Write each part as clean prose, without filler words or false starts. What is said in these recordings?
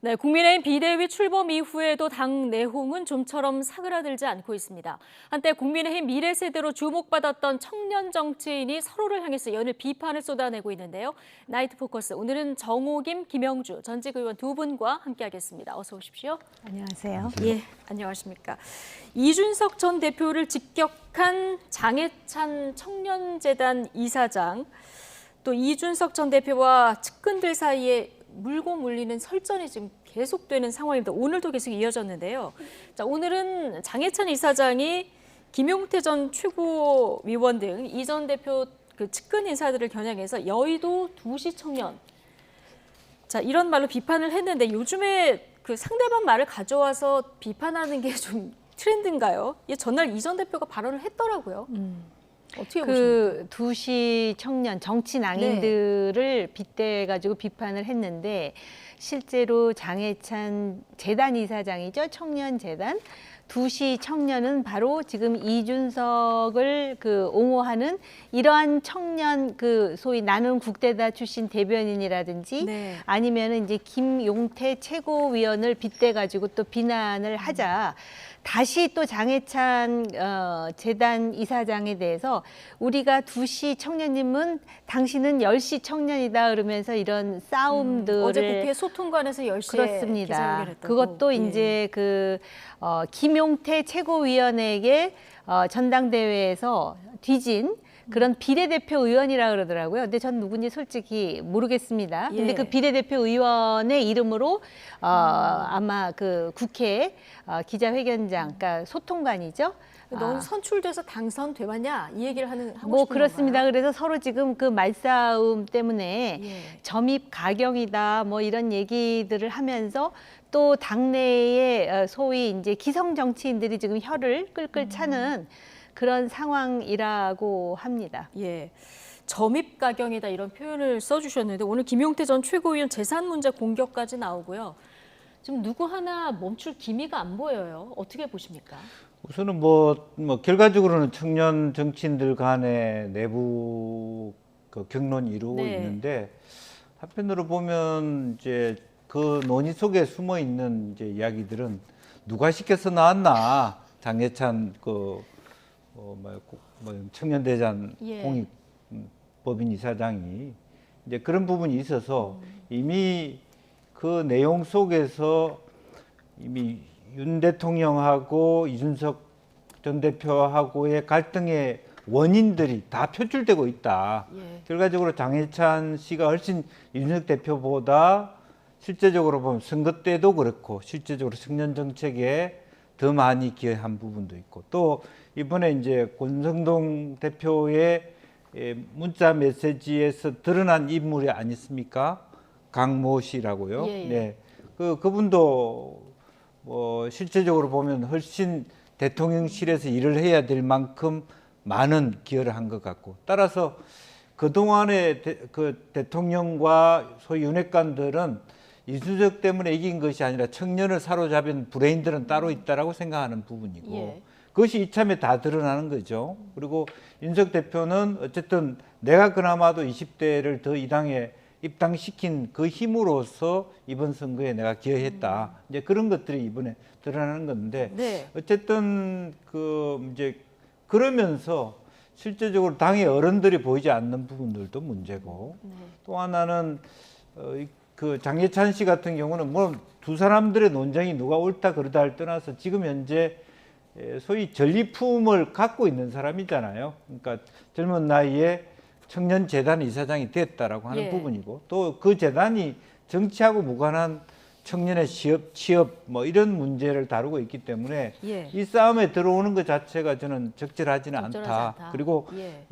네, 국민의힘 비대위 출범 이후에도 당 내홍은 좀처럼 사그라들지 않고 있습니다. 한때 국민의힘 미래 세대로 주목받았던 청년 정치인이 서로를 향해서 연일 비판을 쏟아내고 있는데요. 나이트 포커스, 오늘은 정호김, 김영주 전직 의원 두 분과 함께하겠습니다. 어서 오십시오. 안녕하세요. 예, 안녕하십니까. 이준석 전 대표를 직격한 장해찬 청년재단 이사장, 또 이준석 전 대표와 측근들 사이에 물고 물리는 설전이 지금 계속되는 상황입니다. 오늘도 계속 이어졌는데요. 자, 오늘은 장해찬 이사장이 김용태 전 최고위원 등 이 전 대표 그 측근 인사들을 겨냥해서 여의도 2시 청년, 자, 이런 말로 비판을 했는데 요즘에 그 상대방 말을 가져와서 비판하는 게 좀 트렌드인가요? 예, 전날 이 전 대표가 발언을 했더라고요. 어떻게 보십니까? 그 2시 청년 정치 낭인들을 빗대 가지고 비판을 했는데 실제로 장해찬 재단 이사장이죠. 청년 재단 2시 청년은 바로 지금 이준석을 옹호하는 이러한 청년 소위 나는 국대다 출신 대변인이라든지 네. 아니면은 이제 김용태 최고위원을 빗대 가지고 또 비난을 하자. 다시 또 장해찬 재단 이사장에 대해서 우리가 2시 청년님은 당신은 10시 청년이다 그러면서 이런 싸움들을 어제 국회 소통관에서 10시에 그렇습니다. 기자회견을 했다고. 그것도 예. 이제 김용태 최고위원에게 전당대회에서 뒤진 그런 비례대표 의원이라 그러더라고요. 근데 전 누군지 솔직히 모르겠습니다. 근데 예. 그 비례대표 의원의 이름으로 아마 그 국회 기자회견장, 그러니까 소통관이죠. 넌 선출돼서 당선돼봤냐? 이 얘기를 하고 뭐 싶은 그렇습니다. 건가요? 그래서 서로 지금 그 말싸움 때문에 예. 점입 가경이다 뭐 이런 얘기들을 하면서 또 당내에 소위 이제 기성 정치인들이 지금 혀를 끌끌 차는 그런 상황이라고 합니다. 예. 점입가경이다 이런 표현을 써주셨는데 오늘 김용태 전 최고위원 재산 문제 공격까지 나오고요. 지금 누구 하나 멈출 기미가 안 보여요. 어떻게 보십니까? 우선은 결과적으로는 청년 정치인들 간의 내부 경론이 이루어지고 네. 있는데 한편으로 보면 이제 그 논의 속에 숨어 있는 이제 이야기들은 누가 시켜서 나왔나 장해찬 청년대장 예. 공익 법인 이사장이 이제 그런 부분이 있어서 이미 그 내용 속에서 이미 윤 대통령하고 이준석 전 대표하고의 갈등의 원인들이 다 표출되고 있다. 예. 결과적으로 장해찬 씨가 훨씬 이준석 대표보다 실제적으로 보면 선거 때도 그렇고 실제적으로 청년 정책에 더 많이 기여한 부분도 있고 또 이번에 이제 권성동 대표의 문자 메시지에서 드러난 인물이 아니습니까? 강모 씨라고요. 예, 예. 네, 그분도 실제적으로 보면 훨씬 대통령실에서 일을 해야 될 만큼 많은 기여를 한 것 같고 따라서 그동안의 대통령과 소위 윤핵관들은 이준석 때문에 이긴 것이 아니라 청년을 사로잡은 브레인들은 따로 있다라고 생각하는 부분이고 예. 그것이 이참에 다 드러나는 거죠. 그리고 윤석 대표는 어쨌든 내가 그나마도 20대를 더 이 당에 입당시킨 그 힘으로서 이번 선거에 내가 기여했다. 이제 그런 것들이 이번에 드러나는 건데 네. 어쨌든 이제 그러면서 실제적으로 당의 어른들이 보이지 않는 부분들도 문제고 네. 또 하나는 그 장해찬 씨 같은 경우는 두 사람들의 논쟁이 누가 옳다 그르다를 떠나서 지금 현재 소위 전리품을 갖고 있는 사람이잖아요. 그러니까 젊은 나이에 청년재단 이사장이 됐다라고 하는 예. 부분이고 또 그 재단이 정치하고 무관한 청년의 취업 이런 문제를 다루고 있기 때문에 예. 이 싸움에 들어오는 것 자체가 저는 적절하지는 적절하지 않다. 않다. 그리고 예.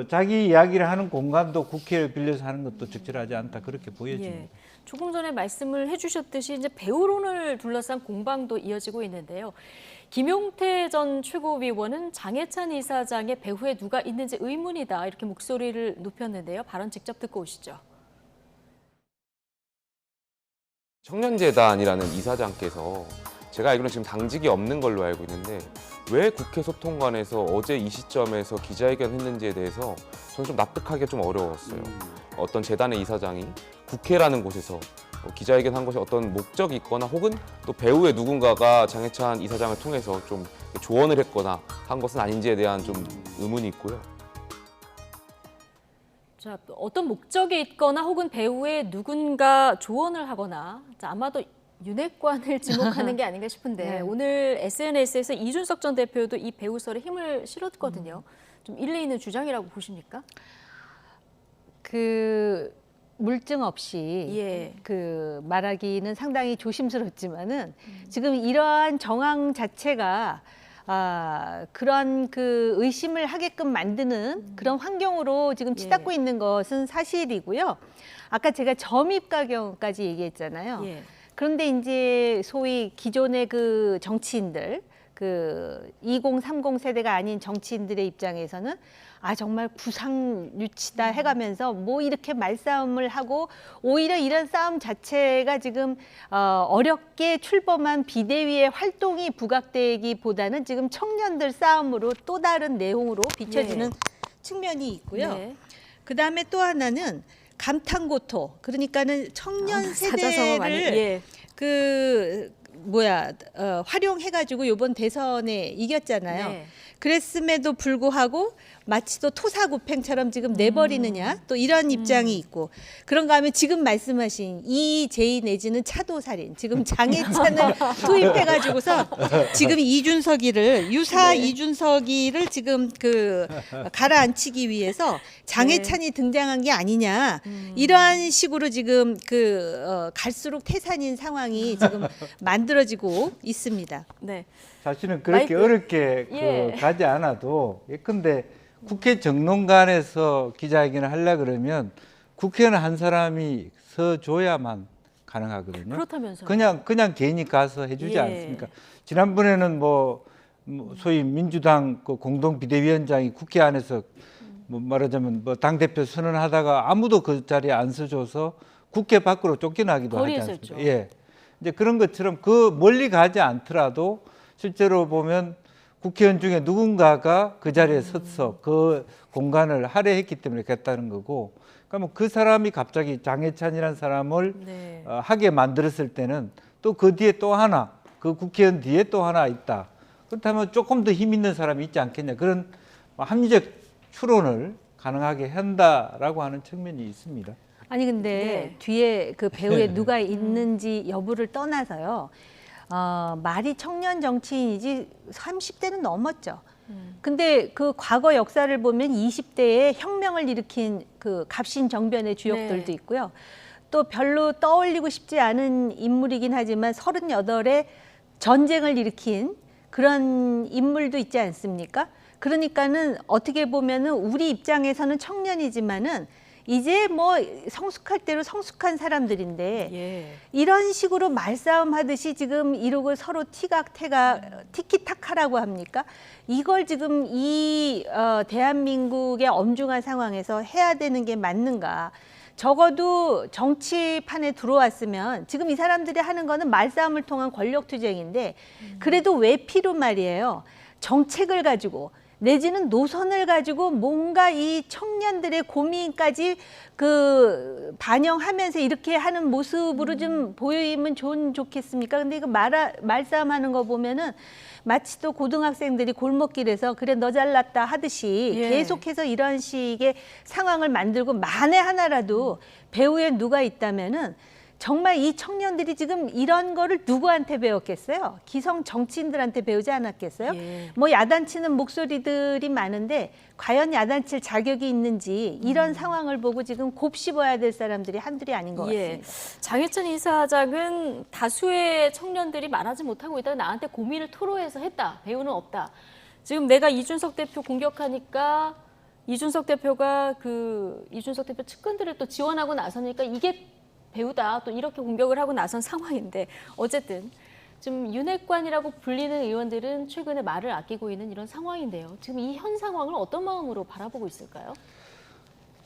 자기 이야기를 하는 공간도 국회를 빌려서 하는 것도 적절하지 않다. 그렇게 보여집니다. 예. 조금 전에 말씀을 해주셨듯이 이제 배우론을 둘러싼 공방도 이어지고 있는데요. 김용태 전 최고위원은 장해찬 이사장의 배후에 누가 있는지 의문이다 이렇게 목소리를 높였는데요. 발언 직접 듣고 오시죠. 청년재단이라는 이사장께서 제가 알기로는 지금 당직이 없는 걸로 알고 있는데 왜 국회 소통관에서 어제 이 시점에서 기자회견 했는지에 대해서 저는 좀 납득하기가 좀 어려웠어요. 어떤 재단의 이사장이 국회라는 곳에서 기자회견한 것이 어떤 목적이 있거나 혹은 또 배우의 누군가가 장해찬 이사장을 통해서 좀 조언을 했거나 한 것은 아닌지에 대한 좀 의문이 있고요. 자, 어떤 목적이 있거나 혹은 배우의 누군가 조언을 하거나 자, 아마도 윤핵관을 지목하는 게 아닌가 싶은데 네. 오늘 SNS에서 이준석 전 대표도 이 배우설에 힘을 실었거든요. 좀 일리 있는 주장이라고 보십니까? 그 물증 없이 예. 그 말하기는 상당히 조심스럽지만은 지금 이러한 정황 자체가 그런 그 의심을 하게끔 만드는 그런 환경으로 지금 치닫고 예. 있는 것은 사실이고요. 아까 제가 점입 가경까지 얘기했잖아요. 예. 그런데 이제 소위 기존의 그 정치인들, 그 2030 세대가 아닌 정치인들의 입장에서는 정말 구상유치다 해가면서 뭐 이렇게 말싸움을 하고 오히려 이런 싸움 자체가 지금 어렵게 출범한 비대위의 활동이 부각되기보다는 지금 청년들 싸움으로 또 다른 내용으로 비춰지는 측면이 있고요. 네. 그다음에 또 하나는 감탄고토, 그러니까는 청년 사자성어 많이. 세대를 예. 활용해가지고 이번 대선에 이겼잖아요. 네. 그랬음에도 불구하고 마치 또 토사구팽처럼 지금 내버리느냐 또 이런 입장이 있고 그런가 하면 지금 말씀하신 이재희 내지는 차도살인 지금 장해찬을 투입해가지고서 지금 이준석이를 유사 이준석이를 지금 그 가라앉히기 위해서 장해찬이 등장한 게 아니냐 이러한 식으로 지금 갈수록 태산인 상황이 지금 만들어지고 있습니다. 네. 사실은 그렇게 마이크. 어렵게 예. 가지 않아도 예컨대 국회 정론관에서 기자회견을 하려 그러면 국회의원 한 사람이 서줘야만 가능하거든요. 그렇다면서요. 그냥 개인이 가서 해주지 예. 않습니까? 지난번에는 뭐 소위 민주당 그 공동 비대위원장이 국회 안에서 뭐 말하자면 뭐 당 대표 선언하다가 아무도 그 자리에 안 서줘서 국회 밖으로 쫓겨나기도 하지 거리에 않습니까? 섰죠. 예. 이제 그런 것처럼 그 멀리 가지 않더라도 실제로 보면 국회의원 중에 누군가가 그 자리에 서서 그 공간을 할애했기 때문에 그랬다는 거고, 그러면 그 사람이 갑자기 장해찬이라는 사람을 네. 하게 만들었을 때는 또 그 뒤에 또 하나, 그 국회의원 뒤에 또 하나 있다. 그렇다면 조금 더 힘 있는 사람이 있지 않겠냐. 그런 합리적 추론을 가능하게 한다라고 하는 측면이 있습니다. 아니 근데 네. 뒤에 그 배우에 누가 있는지 여부를 떠나서요. 말이 청년 정치인이지 30대는 넘었죠. 근데 그 과거 역사를 보면 20대에 혁명을 일으킨 그 갑신 정변의 주역들도 네. 있고요. 또 별로 떠올리고 싶지 않은 인물이긴 하지만 38에 전쟁을 일으킨 그런 인물도 있지 않습니까? 그러니까는 어떻게 보면은 우리 입장에서는 청년이지만은 이제 뭐 성숙할 대로 성숙한 사람들인데 예. 이런 식으로 말싸움 하듯이 지금 이러고 서로 티각태각 티키타카라고 합니까? 이걸 지금 이 대한민국의 엄중한 상황에서 해야 되는 게 맞는가? 적어도 정치판에 들어왔으면 지금 이 사람들이 하는 거는 말싸움을 통한 권력투쟁인데 그래도 왜 피로 말이에요. 정책을 가지고 내지는 노선을 가지고 뭔가 이 청년들의 고민까지 그 반영하면서 이렇게 하는 모습으로 좀 보이면 좋겠습니까? 근데 이거 말싸움하는 거 보면은 마치 또 고등학생들이 골목길에서 그래 너 잘났다 하듯이 예. 계속해서 이런 식의 상황을 만들고 만에 하나라도 배후에 누가 있다면은 정말 이 청년들이 지금 이런 거를 누구한테 배웠겠어요? 기성 정치인들한테 배우지 않았겠어요? 예. 뭐 야단치는 목소리들이 많은데 과연 야단칠 자격이 있는지 이런 상황을 보고 지금 곱씹어야 될 사람들이 한둘이 아닌 것 예. 같습니다. 장해찬 이사장은 다수의 청년들이 말하지 못하고 있다가 나한테 고민을 토로해서 했다. 배우는 없다. 지금 내가 이준석 대표 공격하니까 이준석 대표가 이준석 대표 측근들을 또 지원하고 나서니까 이게 배우다. 또 이렇게 공격을 하고 나선 상황인데 어쨌든 좀 윤핵관이라고 불리는 의원들은 최근에 말을 아끼고 있는 이런 상황인데요. 지금 이 현 상황을 어떤 마음으로 바라보고 있을까요?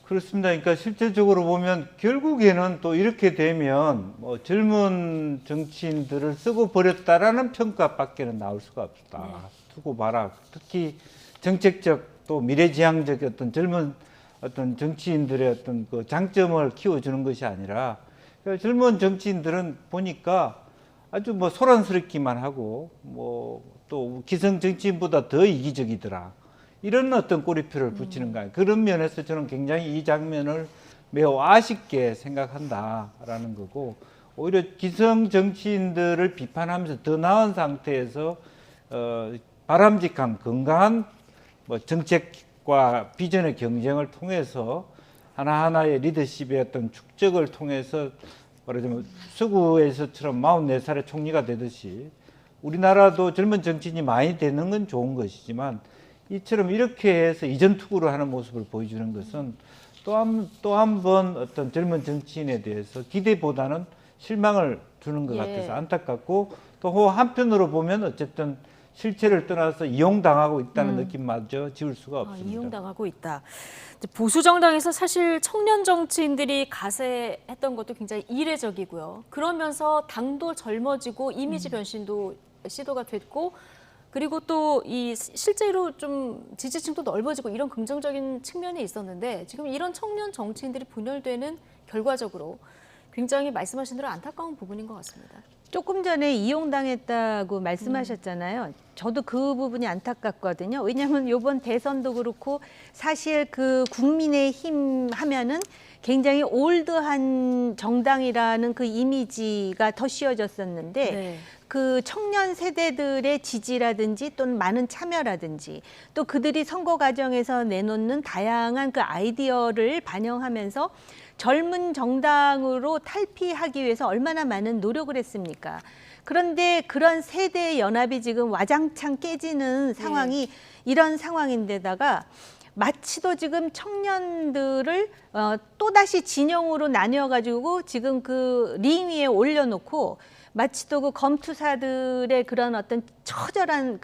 그렇습니다. 그러니까 실질적으로 보면 결국에는 또 이렇게 되면 뭐 젊은 정치인들을 쓰고 버렸다라는 평가밖에는 나올 수가 없다. 네. 두고 봐라. 특히 정책적 또 미래지향적 어떤 젊은 어떤 정치인들의 어떤 그 장점을 키워주는 것이 아니라 그 젊은 정치인들은 보니까 아주 뭐 소란스럽기만 하고 뭐 또 기성 정치인보다 더 이기적이더라. 이런 어떤 꼬리표를 붙이는 거예요. 그런 면에서 저는 굉장히 이 장면을 매우 아쉽게 생각한다라는 거고, 오히려 기성 정치인들을 비판하면서 더 나은 상태에서 바람직한 건강한 뭐 정책과 비전의 경쟁을 통해서 하나하나의 리더십의 어떤 축적을 통해서 말하자면 서구에서처럼 44살의 총리가 되듯이 우리나라도 젊은 정치인이 많이 되는 건 좋은 것이지만 이처럼 이렇게 해서 이전투구를 하는 모습을 보여주는 것은 또 한 번 어떤 젊은 정치인에 대해서 기대보다는 실망을 주는 것 예. 같아서 안타깝고, 또 한편으로 보면 어쨌든 실체를 떠나서 이용당하고 있다는 느낌마저 지울 수가 없습니다. 이용당하고 있다. 보수 정당에서 사실 청년 정치인들이 가세했던 것도 굉장히 이례적이고요. 그러면서 당도 젊어지고 이미지 변신도 시도가 됐고, 그리고 또 이 실제로 좀 지지층도 넓어지고 이런 긍정적인 측면이 있었는데, 지금 이런 청년 정치인들이 분열되는 결과적으로 굉장히 말씀하신 대로 안타까운 부분인 것 같습니다. 조금 전에 이용당했다고 말씀하셨잖아요. 저도 그 부분이 안타깝거든요. 왜냐하면 이번 대선도 그렇고 사실 그 국민의힘 하면은 굉장히 올드한 정당이라는 그 이미지가 더 씌워졌었는데 네. 그 청년 세대들의 지지라든지 또는 많은 참여라든지 또 그들이 선거 과정에서 내놓는 다양한 그 아이디어를 반영하면서 젊은 정당으로 탈피하기 위해서 얼마나 많은 노력을 했습니까? 그런데 그런 세대의 연합이 지금 와장창 깨지는 상황이 이런 상황인데다가 마치도 지금 청년들을 또다시 진영으로 나뉘어가지고 지금 그 링 위에 올려놓고 마치도 그 검투사들의 그런 어떤 처절한